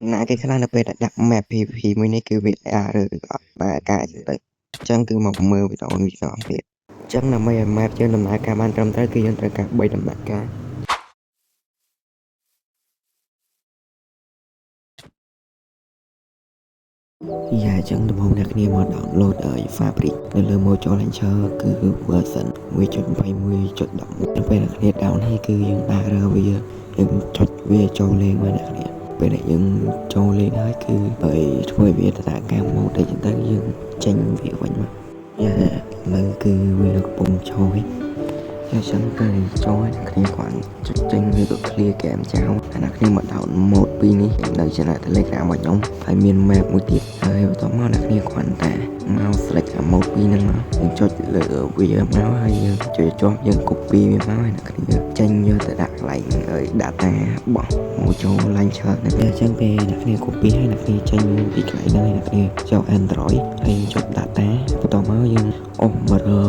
ណាគេខ្លះនៅពេលដែលដាក់ map PVP មួយនេះគឺវាឬក៏បើការចឹងទៅអញ្ចឹងគឺមកមើលវីដេអូនេះទាំងអស់គ្នាអញ្ចឹងដើម្បីឲ្យ map យើងដំណើរការបានត្រឹមត្រូវគឺយើងត្រូវការ3ដំណាក់កាលយ៉ាអញ្ចឹងដំបូងអ្នកគ្នាមក download Fabric នៅលើ Mojo Launcher គឺ version 1.21.11 ទៅពេលអ្នកគ្នា down ហើយគឺយើងដាក់រើវាយើងចុចវាចូលលេងមកអ្នកគ្នាពេលដែលយើងចូលលេងហើយគឺឲ្យធ្វើវាទៅតាមការម៉ូដអីចឹងទៅយើងចេញវាវិញមកយ៉ាលើគឺវាកំពុងចូលអញ្ចឹងពេលចូលហើយអ្នកគ្នាគាត់ចុចចេញវាក៏ clear game ចោលហើយអ្នកគ្នាមក down mode 2នេះនៅ channel Telegram របស់ខ្ញុំហើយមាន map មួយទៀតហើយបន្ទាប់មកអ្នកគ្នាគាត់តែមក select mode 2ហ្នឹងមកយើងចុចលើវាមកហើយយើងចុចជាប់យើង copy វាមកហើយអ្នកគ្នាចេញយកទៅដាក់កន្លែងឲ្យ data របស់ Mojo Launcher ហ្នឹងអញ្ចឹងពេលអ្នកគ្នា copy ហើយអ្នកគ្នាចេញពីកន្លែងហ្នឹងហើយអ្នកគ្នាចូល Android ហើយចុច data បន្ទាប់មកយើងអូសមកលើ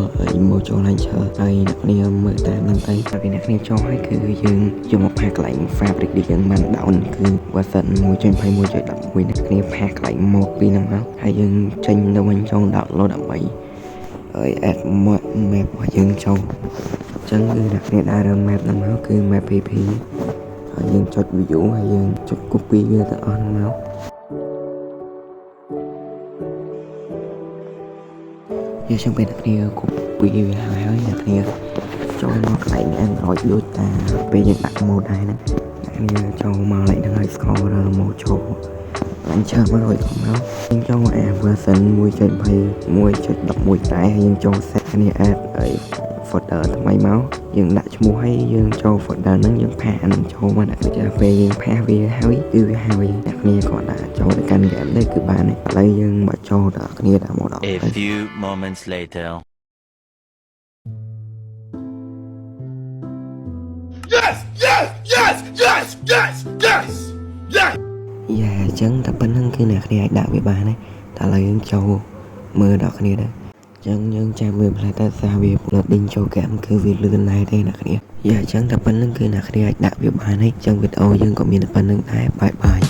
Mojo Launcher ហើយអ្នកគ្នាមើលតាមហ្នឹងទៅពេលអ្នកគ្នាចូលហើយគឺយើងយកមកផាកកន្លែង Fabric ដែលយើងបាន down គឺ version 1.21.11 អ្នកគ្នាផាកកន្លែង mode 2ហ្នឹងមកហើយយើងចេញទៅវិញចូល download ដើម្បីហើយ add map របស់យើងចូលអញ្ចឹងគឺអ្នកគ្នាដែលរើ map ហ្នឹងមកគឺ map PP ហើយយើងចុច view ហើយយើងចុច copy វាទាំងអស់ហ្នឹងមកយើងចង់ពេលអ្នកគ្នា copy វាហើយអ្នកគ្នាចូលមកកន្លែង Android ដូចតាពេលយើងដាក់ mode ដែរហ្នឹងអ្នកគ្នាចូលមកកន្លែងហ្នឹងហើយ scroll រើ Mojo Launcher មករួចមកយើងចូល version 1.21.11 តែយើងចូល set គ្នា add អី folder ថ្មីមកយើងដាក់ឈ្មោះហើយយើងចូល folder ហ្នឹងយើងផាសអានឹងចូលមកដាក់ចាពេលយើងផាសវាហើយគឺវាហើយអ្នកគ្នាគាត់ដាក់ចូលទៅកាន់ game នេះគឺបានហើយឥឡូវយើងមកចូលដល់គ្នាដាក់មកដល់ A few moments later Yes! Yes! Yes! Yes! Yes! Yes! Yes! យ៉ាអញ្ចឹងតែប៉ុណ្្នឹងគឺអ្នកគ្នាអាចដាក់វាបានហើយតែឥឡូវយើងចូលមើលដល់គ្នាដែរអញ្ចឹងយើងចាំវាផ្លែតែសារវា loading ចូល game គឺវាលឿនដែរទេអ្នកគ្នាយ៉ាអញ្ចឹងតែប៉ុណ្្នឹងគឺអ្នកគ្នាអាចដាក់វាបានហើយអញ្ចឹងវីដេអូយើងក៏មានតែប៉ុណ្្នឹងដែរបាយបាយ